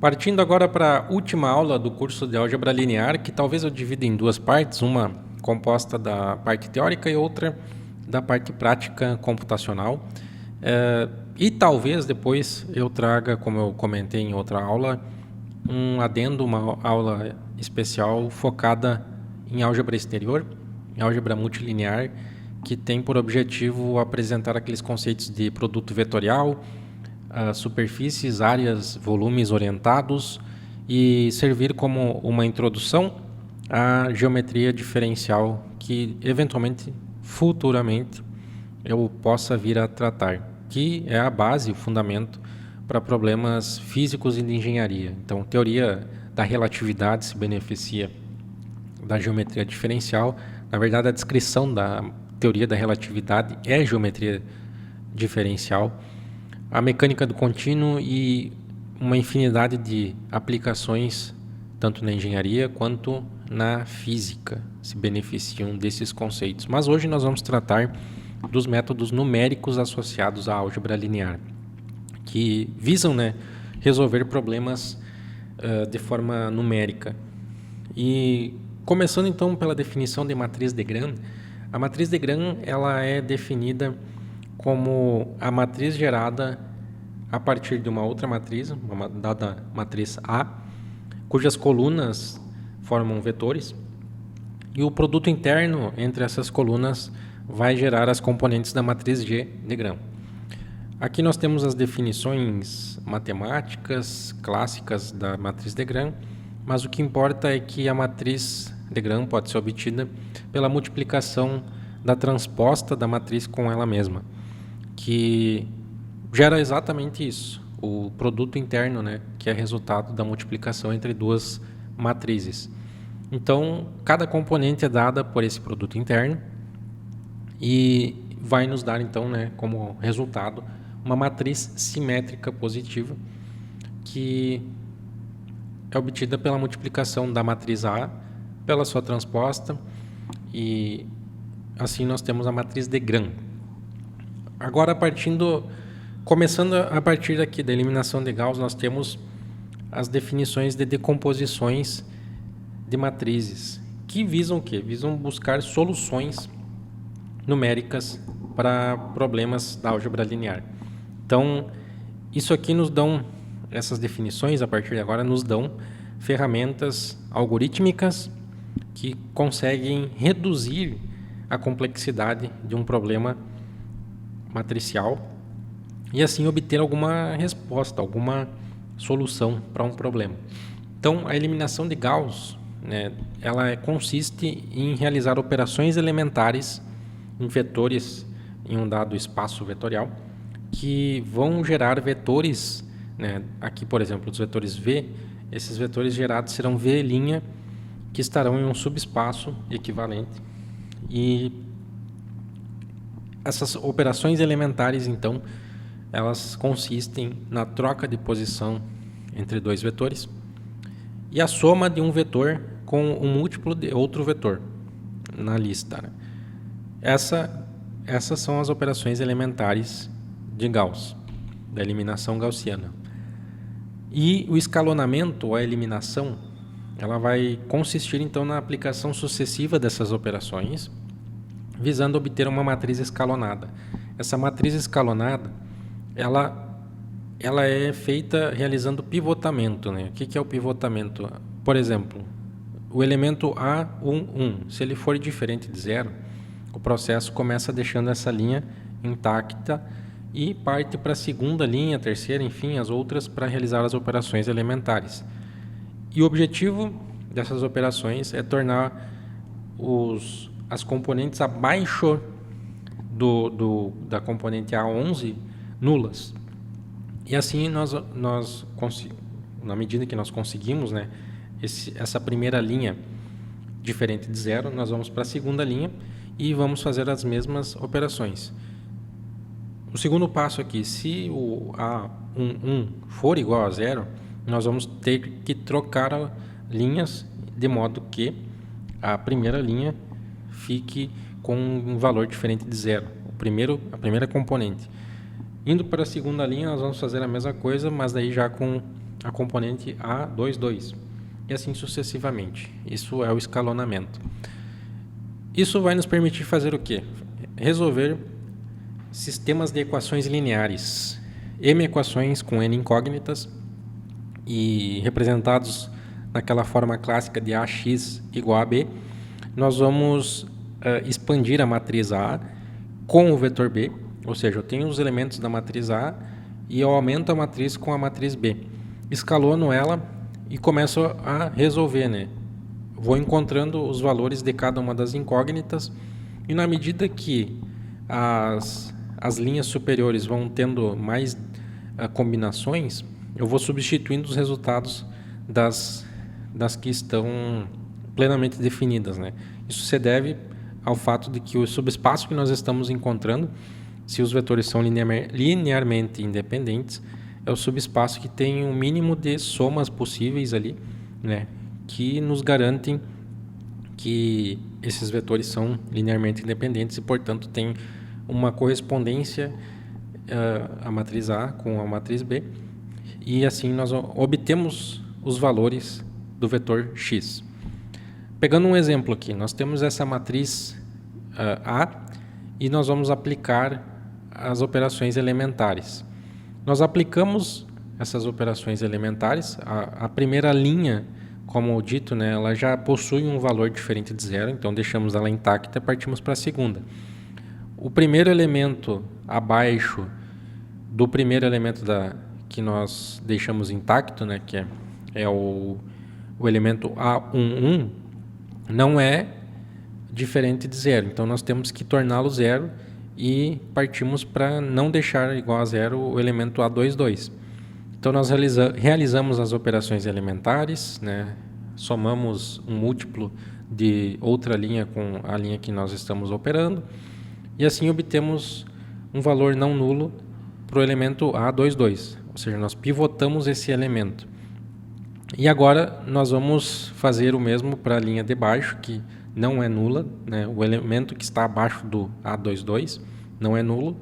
Partindo agora para a última aula do curso de álgebra linear, que talvez eu divida em duas partes, uma composta da parte teórica e outra da parte prática computacional. E talvez depois eu traga, como eu comentei em outra aula, um adendo, uma aula especial focada em álgebra exterior, em álgebra multilinear, que tem por objetivo apresentar aqueles conceitos de produto vetorial, superfícies, áreas, volumes orientados e servir como uma introdução à geometria diferencial que, eventualmente, futuramente, eu possa vir a tratar, que é a base, o fundamento para problemas físicos e de engenharia. Então, teoria da relatividade se beneficia da geometria diferencial. Na verdade, a descrição da teoria da relatividade é geometria diferencial. A mecânica do contínuo e uma infinidade de aplicações, tanto na engenharia quanto na física, se beneficiam desses conceitos. Mas hoje nós vamos tratar dos métodos numéricos associados à álgebra linear, que visam, resolver problemas de forma numérica. E começando então pela definição de matriz de Gram, a matriz de Gram ela é definida como a matriz gerada a partir de uma outra matriz, uma dada matriz A, cujas colunas formam vetores, e o produto interno entre essas colunas vai gerar as componentes da matriz G de Gram. Aqui nós temos as definições matemáticas clássicas da matriz de Gram, mas o que importa é que a matriz de Gram pode ser obtida pela multiplicação da transposta da matriz com ela mesma, que gera exatamente isso, o produto interno, que é resultado da multiplicação entre duas matrizes. Então, cada componente é dada por esse produto interno e vai nos dar, então, como resultado, uma matriz simétrica positiva que é obtida pela multiplicação da matriz A pela sua transposta, e assim nós temos a matriz de Gram. Agora, começando a partir aqui da eliminação de Gauss, nós temos as definições de decomposições de matrizes, que visam o quê? Visam buscar soluções numéricas para problemas da álgebra linear. Então, isso aqui essas definições, a partir de agora, nos dão ferramentas algorítmicas que conseguem reduzir a complexidade de um problema matricial e assim obter alguma resposta, alguma solução para um problema. Então, a eliminação de Gauss, ela consiste em realizar operações elementares em vetores em um dado espaço vetorial que vão gerar vetores, aqui, por exemplo, os vetores V, esses vetores gerados serão V' que estarão em um subespaço equivalente. E essas operações elementares, então, elas consistem na troca de posição entre dois vetores e a soma de um vetor com um múltiplo de outro vetor na lista. Essas são as operações elementares de Gauss, da eliminação gaussiana. E o escalonamento, ou a eliminação, ela vai consistir então na aplicação sucessiva dessas operações, visando obter uma matriz escalonada. Essa matriz escalonada, ela é feita realizando pivotamento. O que é o pivotamento? Por exemplo, o elemento A11, se ele for diferente de zero, o processo começa deixando essa linha intacta e parte para a segunda linha, a terceira, enfim, as outras, para realizar as operações elementares. E o objetivo dessas operações é tornar as componentes abaixo da componente A11 nulas. E assim, na medida que nós conseguimos essa primeira linha diferente de zero, nós vamos para a segunda linha e vamos fazer as mesmas operações. O segundo passo aqui, se o A11 for igual a zero, nós vamos ter que trocar linhas de modo que a primeira linha fique com um valor diferente de zero, a primeira componente. Indo para a segunda linha, nós vamos fazer a mesma coisa, mas daí já com a componente A22 e assim sucessivamente. Isso é o escalonamento. Isso vai nos permitir fazer o quê? Resolver sistemas de equações lineares, M equações com N incógnitas e representados naquela forma clássica de AX igual a B. Nós vamos expandir a matriz A com o vetor B, ou seja, eu tenho os elementos da matriz A e eu aumento a matriz com a matriz B. Escalono ela e começo a resolver, né? Vou encontrando os valores de cada uma das incógnitas e na medida que as linhas superiores vão tendo mais combinações, eu vou substituindo os resultados das que estão plenamente definidas, né? Isso se deve ao fato de que o subespaço que nós estamos encontrando, se os vetores são linearmente independentes, é o subespaço que tem um mínimo de somas possíveis ali, né, que nos garantem que esses vetores são linearmente independentes e, portanto, tem uma correspondência a matriz A com a matriz B, e assim nós obtemos os valores do vetor x. Pegando um exemplo aqui, nós temos essa matriz A e nós vamos aplicar as operações elementares. Nós aplicamos essas operações elementares, a primeira linha, como dito, né, ela já possui um valor diferente de zero, então deixamos ela intacta e partimos para a segunda. O primeiro elemento abaixo do primeiro elemento que nós deixamos intacto, né, que é o elemento A11, não é diferente de zero. Então, nós temos que torná-lo zero e partimos para não deixar igual a zero o elemento A22. Então, nós realizamos as operações elementares, né, somamos um múltiplo de outra linha com a linha que nós estamos operando e assim obtemos um valor não nulo para o elemento A22, ou seja, nós pivotamos esse elemento. E agora nós vamos fazer o mesmo para a linha de baixo, que não é nula, né? O elemento que está abaixo do A22 não é nulo.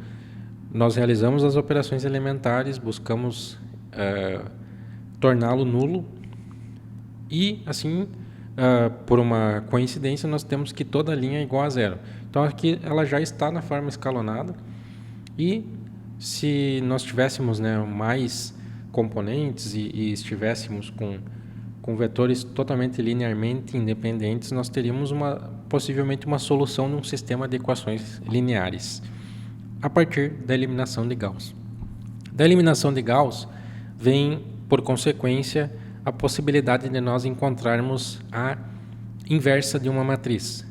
Nós realizamos as operações elementares, buscamos torná-lo nulo e assim, por uma coincidência, nós temos que toda a linha é igual a zero. Então aqui ela já está na forma escalonada e se nós tivéssemos, né, mais componentes e estivéssemos com vetores totalmente linearmente independentes, nós teríamos possivelmente uma solução num sistema de equações lineares a partir da eliminação de Gauss. Da eliminação de Gauss vem, por consequência, a possibilidade de nós encontrarmos a inversa de uma matriz.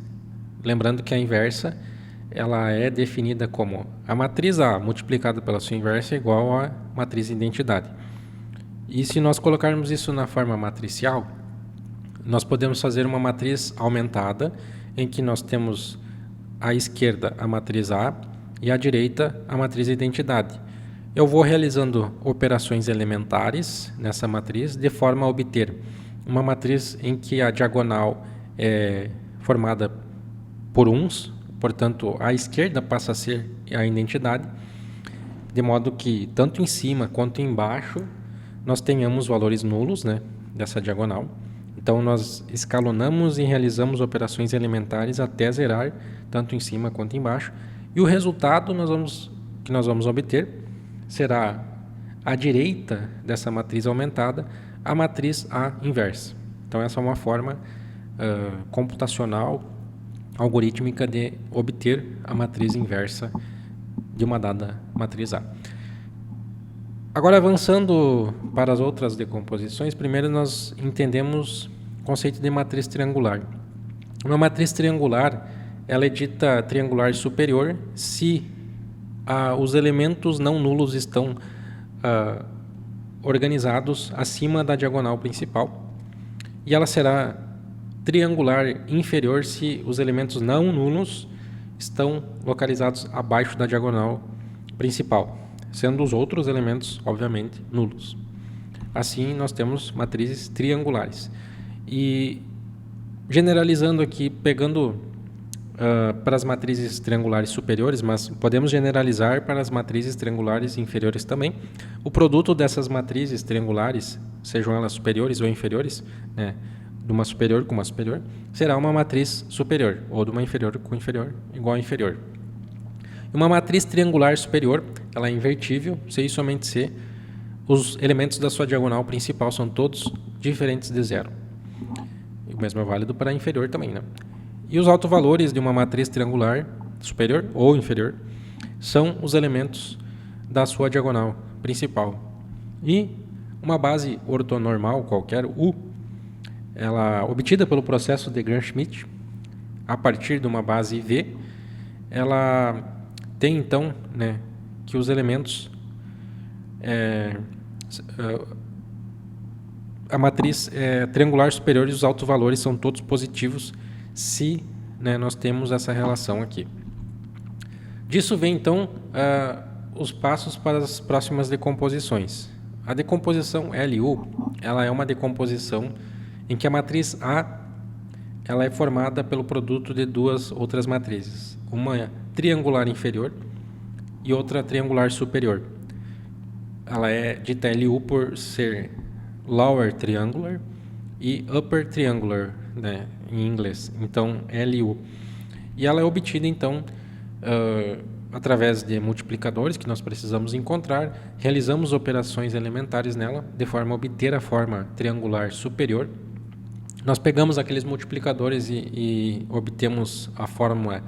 Lembrando que a inversa ela é definida como a matriz A multiplicada pela sua inversa é igual à matriz de identidade. E se nós colocarmos isso na forma matricial, nós podemos fazer uma matriz aumentada, em que nós temos à esquerda a matriz A e à direita a matriz de identidade. Eu vou realizando operações elementares nessa matriz, de forma a obter uma matriz em que a diagonal é formada por uns, portanto, a esquerda passa a ser a identidade, de modo que tanto em cima quanto embaixo nós tenhamos valores nulos, né, dessa diagonal. Então, nós escalonamos e realizamos operações elementares até zerar, tanto em cima quanto embaixo. E o resultado que nós vamos obter será à direita dessa matriz aumentada, a matriz A inversa. Então, essa é uma forma computacional, algorítmica de obter a matriz inversa de uma dada matriz A. Agora, avançando para as outras decomposições, primeiro nós entendemos o conceito de matriz triangular. Uma matriz triangular, ela é dita triangular superior se os elementos não nulos estão organizados acima da diagonal principal, e ela será triangular inferior se os elementos não nulos estão localizados abaixo da diagonal principal, sendo os outros elementos, obviamente, nulos. Assim, nós temos matrizes triangulares. E, generalizando aqui, pegando para as matrizes triangulares superiores, mas podemos generalizar para as matrizes triangulares inferiores também. O produto dessas matrizes triangulares, sejam elas superiores ou inferiores, né, de uma superior com uma superior, será uma matriz superior, ou de uma inferior com inferior igual a inferior. Uma matriz triangular superior, ela é invertível, se e somente se os elementos da sua diagonal principal são todos diferentes de zero. E o mesmo é válido para a inferior também, né? E os autovalores de uma matriz triangular superior ou inferior são os elementos da sua diagonal principal. E uma base ortonormal qualquer, U, ela obtida pelo processo de Gram-Schmidt, a partir de uma base V, ela tem então, né, que os elementos a matriz triangular superior e os autovalores são todos positivos se, né, nós temos essa relação aqui. Disso vem então os passos para as próximas decomposições. A decomposição LU, ela é uma decomposição em que a matriz A ela é formada pelo produto de duas outras matrizes, uma triangular inferior e outra triangular superior. Ela é dita LU por ser lower triangular e upper triangular, né, em inglês. Então, LU. E ela é obtida, então, através de multiplicadores que nós precisamos encontrar, realizamos operações elementares nela, de forma a obter a forma triangular superior. Nós pegamos aqueles multiplicadores e obtemos a forma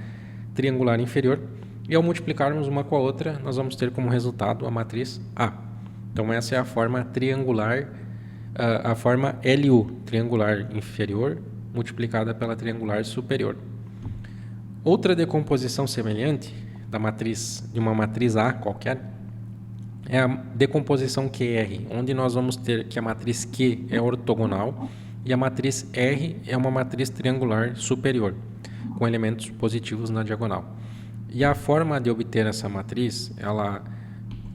triangular inferior, e ao multiplicarmos uma com a outra, nós vamos ter como resultado a matriz A. Então, essa é a forma triangular, a forma LU, triangular inferior, multiplicada pela triangular superior. Outra decomposição semelhante de uma matriz A qualquer é a decomposição QR, onde nós vamos ter que a matriz Q é ortogonal e a matriz R é uma matriz triangular superior, com elementos positivos na diagonal. E a forma de obter essa matriz, ela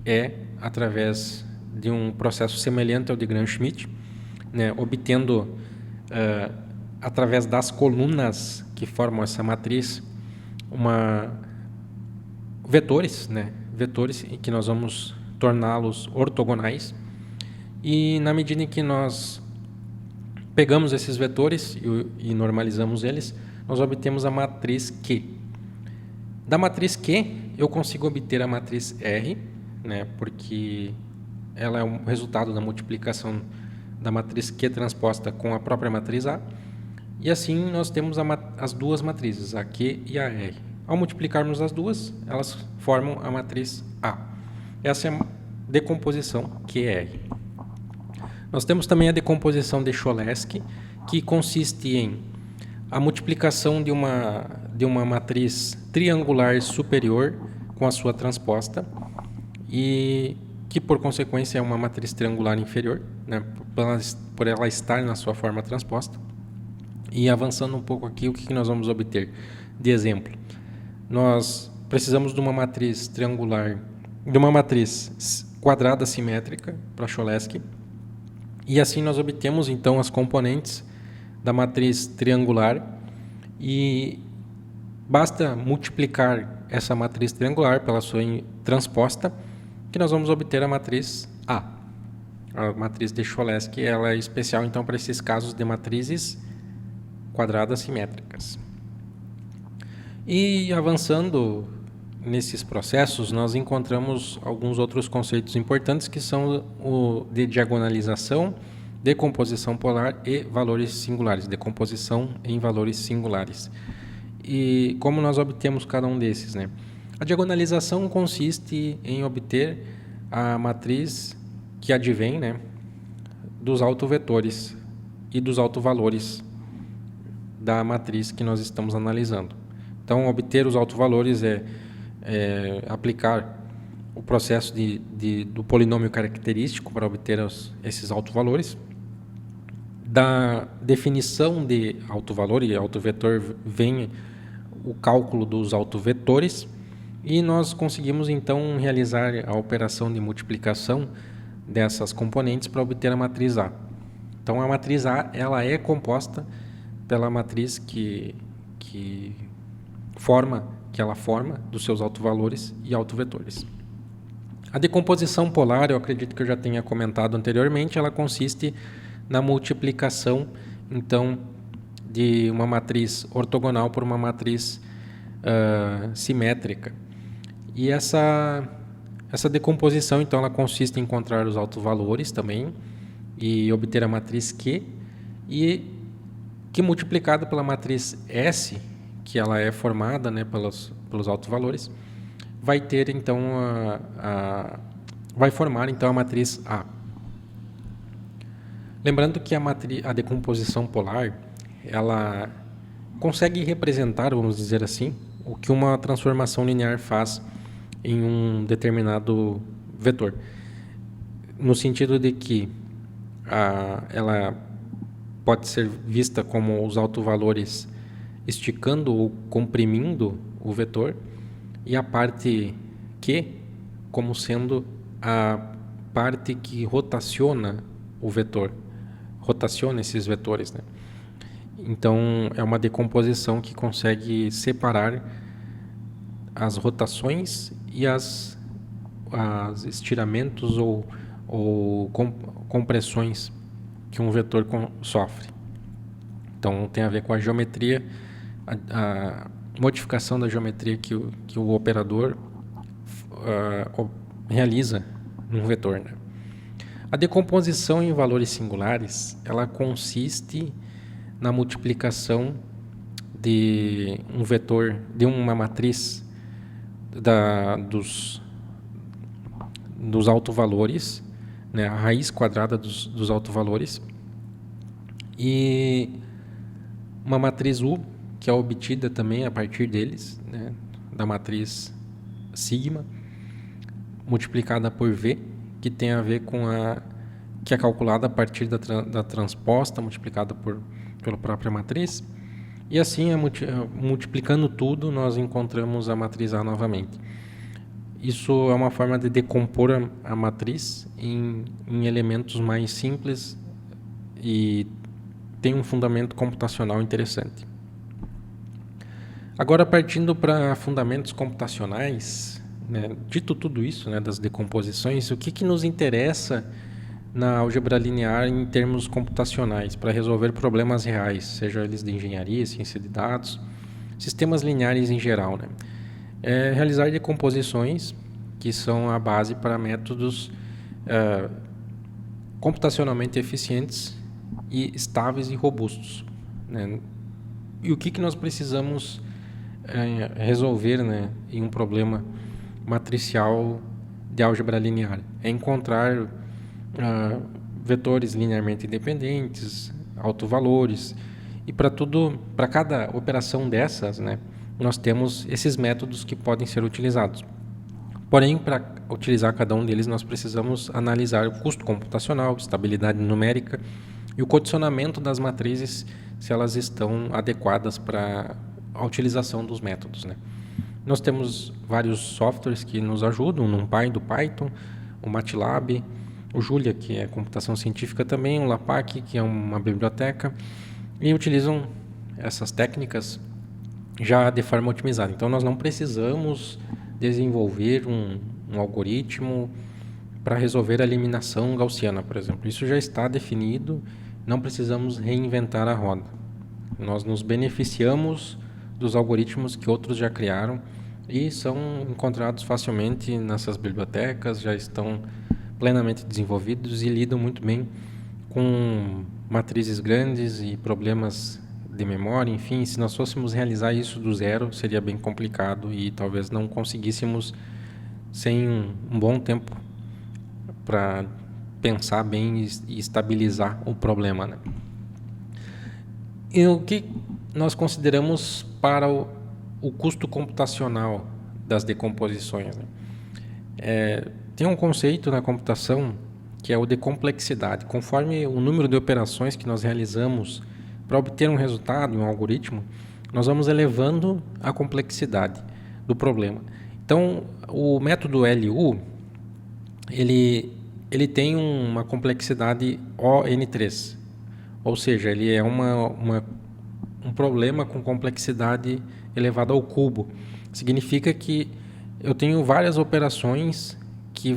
é através de um processo semelhante ao de Gram-Schmidt, né, obtendo, através das colunas que formam essa matriz, vetores, né, vetores em que nós vamos torná-los ortogonais. E na medida em que nós pegamos esses vetores e normalizamos eles, nós obtemos a matriz Q. Da matriz Q, eu consigo obter a matriz R, né, porque ela é um resultado da multiplicação da matriz Q transposta com a própria matriz A. E assim nós temos as duas matrizes, a Q e a R. Ao multiplicarmos as duas, elas formam a matriz A. Essa é a decomposição QR. Nós temos também a decomposição de Cholesky, que consiste em a multiplicação de uma matriz triangular superior com a sua transposta, e que por consequência é uma matriz triangular inferior, né, por ela estar na sua forma transposta. E avançando um pouco aqui, o que nós vamos obter? De exemplo, nós precisamos de uma matriz triangular, de uma matriz quadrada simétrica para Cholesky, e assim nós obtemos então as componentes da matriz triangular, e basta multiplicar essa matriz triangular pela sua transposta que nós vamos obter a matriz A. A matriz de Cholesky, ela é especial então para esses casos de matrizes quadradas simétricas. E avançando nesses processos, nós encontramos alguns outros conceitos importantes, que são o de diagonalização, decomposição polar e valores singulares, decomposição em valores singulares. E como nós obtemos cada um desses, né? A diagonalização consiste em obter a matriz que advém, né, dos autovetores e dos autovalores da matriz que nós estamos analisando. Então, obter os autovalores é aplicar o processo do polinômio característico para obter esses autovalores. Da definição de autovalor e autovetor vem o cálculo dos autovetores, e nós conseguimos então realizar a operação de multiplicação dessas componentes para obter a matriz A. Então, a matriz A, ela é composta pela matriz que forma que ela forma dos seus autovalores e autovetores. A decomposição polar, eu acredito que eu já tenha comentado anteriormente, ela consiste na multiplicação, então, de uma matriz ortogonal por uma matriz simétrica. E essa decomposição, então, ela consiste em encontrar os autovalores também e obter a matriz Q, e que multiplicada pela matriz S, que ela é formada, né, pelos autovalores, vai ter então vai formar então a matriz A. Lembrando que a decomposição polar, ela consegue representar, vamos dizer assim, o que uma transformação linear faz em um determinado vetor, no sentido de que ela pode ser vista como os autovalores esticando ou comprimindo o vetor, e a parte Q como sendo a parte que rotaciona o vetor, rotaciona esses vetores, né? Então, é uma decomposição que consegue separar as rotações e as estiramentos ou compressões que um vetor sofre. Então, tem a ver com a geometria, a modificação da geometria que o operador realiza num vetor, né? A decomposição em valores singulares, ela consiste na multiplicação de um vetor, de uma matriz dos autovalores, né, a raiz quadrada dos autovalores, e uma matriz U, que é obtida também a partir deles, né, da matriz sigma, multiplicada por V, que tem a ver com que é calculada a partir da transposta multiplicada pela própria matriz. E assim, multiplicando tudo, nós encontramos a matriz A novamente. Isso é uma forma de decompor a matriz em elementos mais simples e tem um fundamento computacional interessante. Agora, partindo para fundamentos computacionais, né, dito tudo isso, né, das decomposições, o que nos interessa na álgebra linear em termos computacionais, para resolver problemas reais, seja eles de engenharia, ciência de dados, sistemas lineares em geral, né? É realizar decomposições que são a base para métodos computacionalmente eficientes e estáveis e robustos, né? E o que nós precisamos resolver, né, em um problema matricial de álgebra linear? É encontrar vetores linearmente independentes, autovalores, e para cada operação dessas, né, nós temos esses métodos que podem ser utilizados. Porém, para utilizar cada um deles, nós precisamos analisar o custo computacional, estabilidade numérica e o condicionamento das matrizes, se elas estão adequadas para a utilização dos métodos, né? Nós temos vários softwares que nos ajudam, o NumPy do Python, o MATLAB, o Julia, que é computação científica também, o LAPACK, que é uma biblioteca, e utilizam essas técnicas já de forma otimizada. Então, nós não precisamos desenvolver um algoritmo para resolver a eliminação gaussiana, por exemplo. Isso já está definido, não precisamos reinventar a roda. Nós nos beneficiamos dos algoritmos que outros já criaram e são encontrados facilmente nessas bibliotecas, já estão plenamente desenvolvidos e lidam muito bem com matrizes grandes e problemas de memória. Enfim, se nós fôssemos realizar isso do zero, seria bem complicado e talvez não conseguíssemos sem um bom tempo para pensar bem e estabilizar o problema, né? E o que nós consideramos para o custo computacional das decomposições, né? Tem um conceito na computação que é o de complexidade. Conforme o número de operações que nós realizamos para obter um resultado, um algoritmo, nós vamos elevando a complexidade do problema. Então, o método LU, ele tem uma complexidade ON3, ou seja, ele é um um problema com complexidade elevada ao cubo. Significa que eu tenho várias operações que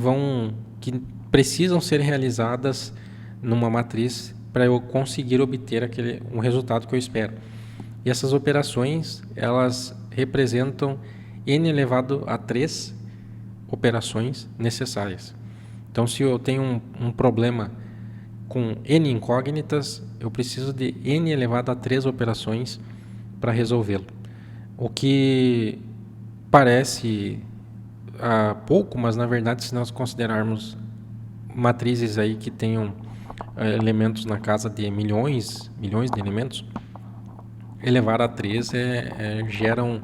precisam ser realizadas numa matriz para eu conseguir obter um resultado que eu espero. E essas operações, elas representam n elevado a 3 operações necessárias. Então, se eu tenho um problema com n incógnitas, eu preciso de n elevado a 3 operações para resolvê-lo. O que parece pouco, mas na verdade, se nós considerarmos matrizes aí que tenham elementos na casa de milhões de elementos, elevar a 3 gera um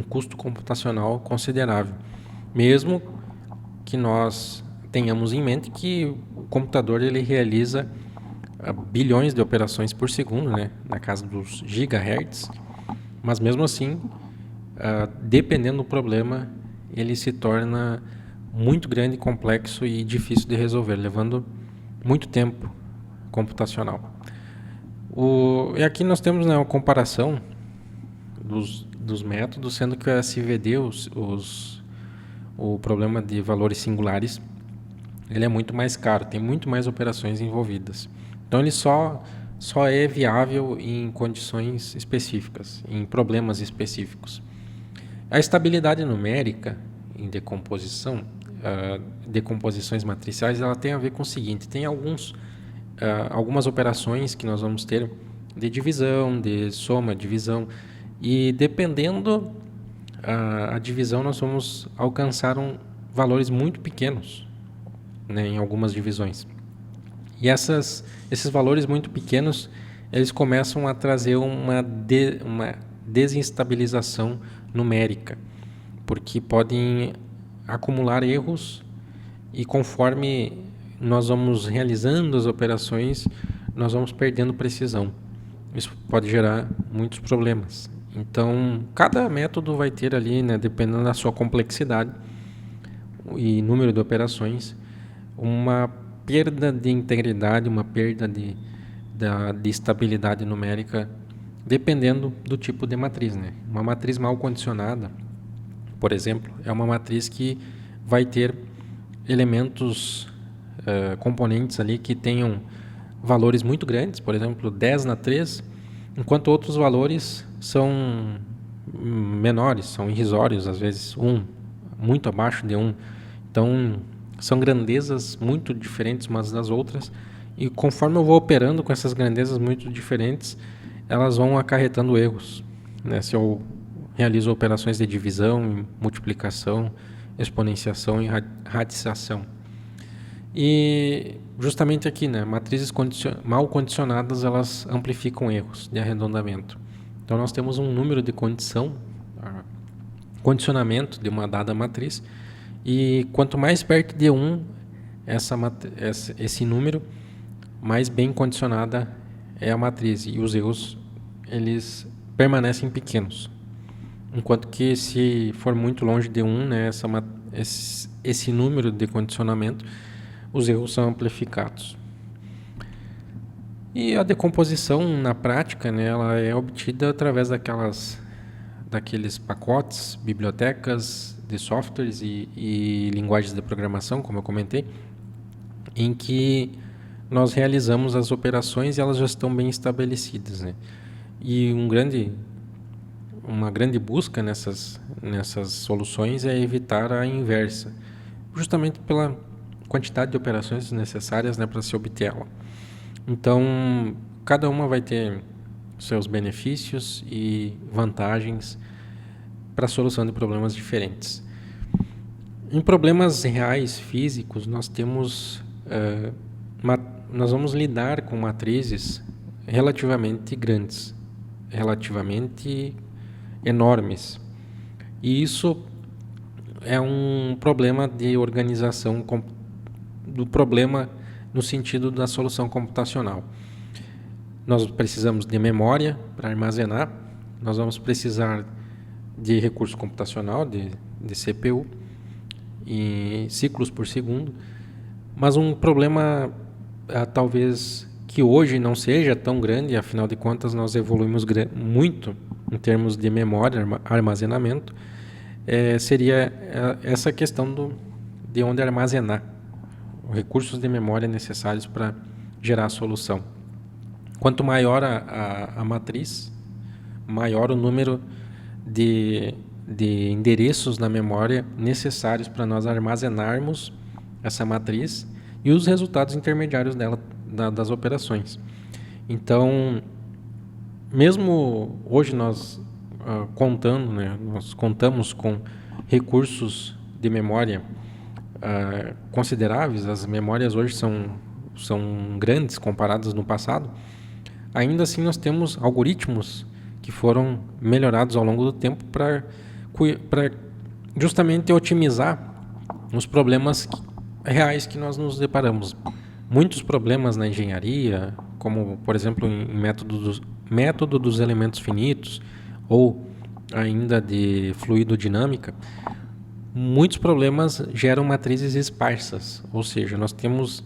custo computacional considerável. Mesmo que nós tenhamos em mente que o computador ele realiza bilhões de operações por segundo, né, na casa dos gigahertz, mas mesmo assim, dependendo do problema, ele se torna muito grande, complexo e difícil de resolver, levando muito tempo computacional. E aqui nós temos, né, uma comparação dos métodos, sendo que o SVD, o problema de valores singulares, ele é muito mais caro, tem muito mais operações envolvidas. Então ele só é viável em condições específicas, em problemas específicos. A estabilidade numérica em decomposições matriciais, ela tem a ver com o seguinte: tem algumas operações que nós vamos ter de divisão, de soma, divisão, e dependendo a divisão, nós vamos alcançar valores muito pequenos, né, em algumas divisões. E esses valores muito pequenos, eles começam a trazer uma desinstabilização numérica, porque podem acumular erros, e conforme nós vamos realizando as operações, nós vamos perdendo precisão. Isso pode gerar muitos problemas. Então, cada método vai ter ali, né, dependendo da sua complexidade e número de operações, uma perda de integridade, uma perda de estabilidade numérica, dependendo do tipo de matriz, né? Uma matriz mal condicionada, por exemplo, é uma matriz que vai ter elementos, componentes ali que tenham valores muito grandes, por exemplo, 10 na 3, enquanto outros valores são menores, são irrisórios, às vezes 1, muito abaixo de 1. Então, são grandezas muito diferentes umas das outras, e conforme eu vou operando com essas grandezas muito diferentes, elas vão acarretando erros, né? Se eu realizo operações de divisão, multiplicação, exponenciação e radiciação. E justamente aqui, né, matrizes mal condicionadas, elas amplificam erros de arredondamento. Então nós temos um número de condicionamento de uma dada matriz, e quanto mais perto de 1 esse número, mais bem condicionada é a matriz, e os erros eles permanecem pequenos. Enquanto que se for muito longe de 1, né, esse número de condicionamento, os erros são amplificados. E a decomposição na prática, né, ela é obtida através daqueles pacotes, bibliotecas de softwares e linguagens de programação, como eu comentei, em que nós realizamos as operações e elas já estão bem estabelecidas, né? E uma grande busca nessas soluções é evitar a inversa, justamente pela quantidade de operações necessárias, né, para se obter ela. Então, cada uma vai ter seus benefícios e vantagens para a solução de problemas diferentes. Em problemas reais, físicos, nós vamos lidar com matrizes relativamente grandes, relativamente enormes. E isso é um problema de organização do problema no sentido da solução computacional. Nós precisamos de memória para armazenar, nós vamos precisar de recurso computacional, de CPU, e ciclos por segundo, mas um problema talvez que hoje não seja tão grande, afinal de contas nós evoluímos muito em termos de memória, armazenamento, seria essa questão de onde armazenar os recursos de memória necessários para gerar a solução. Quanto maior a matriz, maior o número de endereços na memória necessários para nós armazenarmos essa matriz e os resultados intermediários dela, das operações. Então, mesmo hoje nós nós contamos com recursos de memória consideráveis, as memórias hoje são grandes comparadas no passado, ainda assim nós temos algoritmos que foram melhorados ao longo do tempo para justamente otimizar os problemas reais que nós nos deparamos. Muitos problemas na engenharia, como por exemplo em método dos elementos finitos ou ainda de fluidodinâmica, muitos problemas geram matrizes esparsas, ou seja, nós temos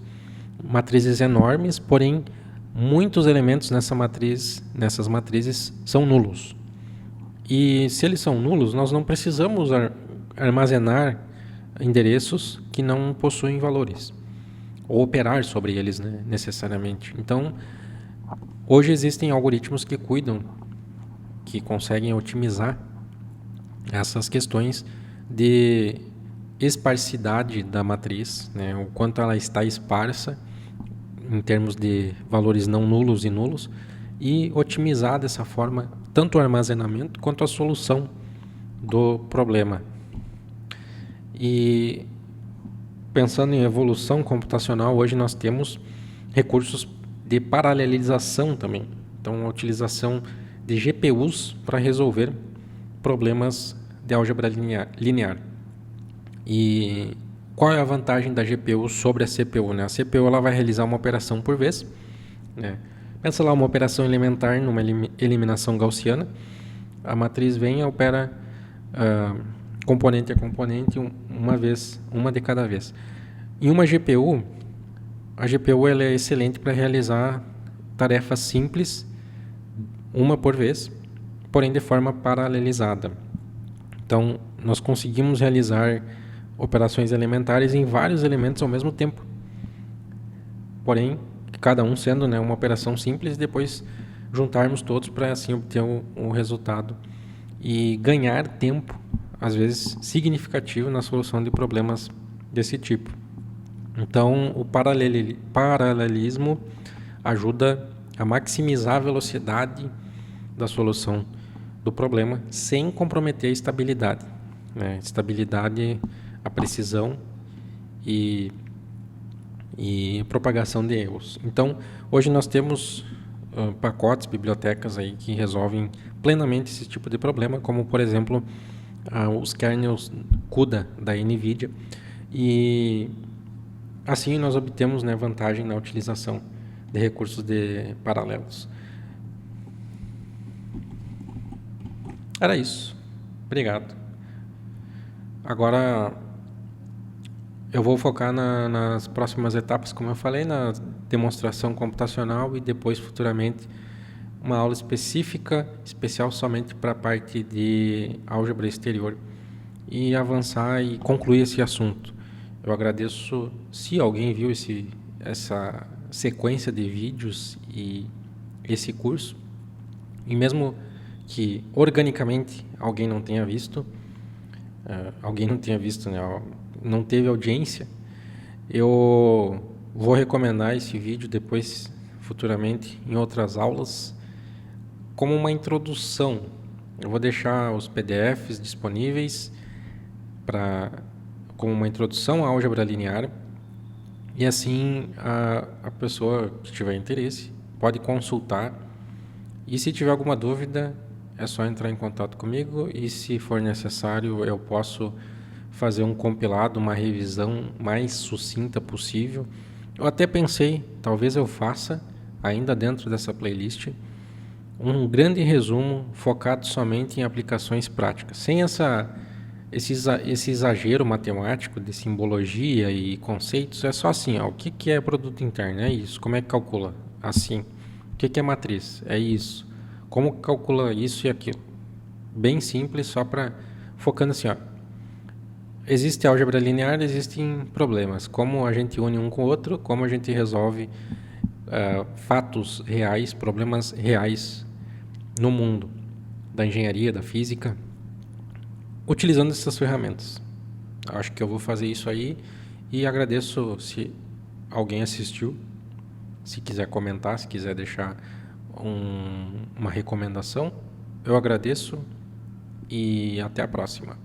matrizes enormes, porém muitos elementos nessas matrizes são nulos. E se eles são nulos, nós não precisamos armazenar endereços que não possuem valores, ou operar sobre eles, né, necessariamente. Então, hoje existem algoritmos que conseguem otimizar essas questões de esparsidade da matriz, né, o quanto ela está esparsa em termos de valores não nulos e nulos, e otimizar dessa forma tanto o armazenamento quanto a solução do problema. E pensando em evolução computacional, hoje nós temos recursos de paralelização também. Então, a utilização de GPUs para resolver problemas de álgebra linear. E qual é a vantagem da GPU sobre a CPU? Né? A CPU ela vai realizar uma operação por vez. Né? Pensa lá uma operação elementar numa eliminação gaussiana. A matriz vem e opera componente a componente uma de cada vez. Em uma GPU, a GPU ela é excelente para realizar tarefas simples, uma por vez, porém de forma paralelizada. Então, nós conseguimos realizar operações elementares em vários elementos ao mesmo tempo. Porém, cada um sendo, né, uma operação simples e depois juntarmos todos para assim obter um resultado e ganhar tempo, às vezes significativo, na solução de problemas desse tipo. Então, o paralelismo ajuda a maximizar a velocidade da solução do problema sem comprometer a estabilidade, né? Estabilidade, a precisão e propagação de erros. Então, hoje nós temos pacotes, bibliotecas aí que resolvem plenamente esse tipo de problema, como por exemplo os kernels CUDA da NVIDIA, e assim nós obtemos, né, vantagem na utilização de recursos de paralelos. Era isso. Obrigado. Agora eu vou focar nas próximas etapas, como eu falei, na demonstração computacional e depois futuramente uma aula especial somente para a parte de álgebra exterior e avançar e concluir esse assunto. Eu agradeço se alguém viu essa sequência de vídeos e esse curso, e mesmo que organicamente alguém não tenha visto, né, não teve audiência, eu vou recomendar esse vídeo depois, futuramente, em outras aulas, como uma introdução. Eu vou deixar os PDFs disponíveis como uma introdução à álgebra linear, e assim a pessoa que tiver interesse pode consultar, e se tiver alguma dúvida é só entrar em contato comigo, e se for necessário eu posso fazer um compilado, uma revisão mais sucinta possível. Eu até pensei, talvez eu faça, ainda dentro dessa playlist, um grande resumo focado somente em aplicações práticas, sem esse exagero matemático de simbologia e conceitos. É só assim, o que é produto interno? É isso, como é que calcula? assim. O que que é matriz? É isso. Como calcula isso e aquilo? Bem simples, só para focando assim, ó. Existe álgebra linear, existem problemas. Como a gente une um com o outro, como a gente resolve fatos reais, problemas reais no mundo da engenharia, da física, utilizando essas ferramentas. Acho que eu vou fazer isso aí e agradeço se alguém assistiu. Se quiser comentar, se quiser deixar uma recomendação, eu agradeço e até a próxima.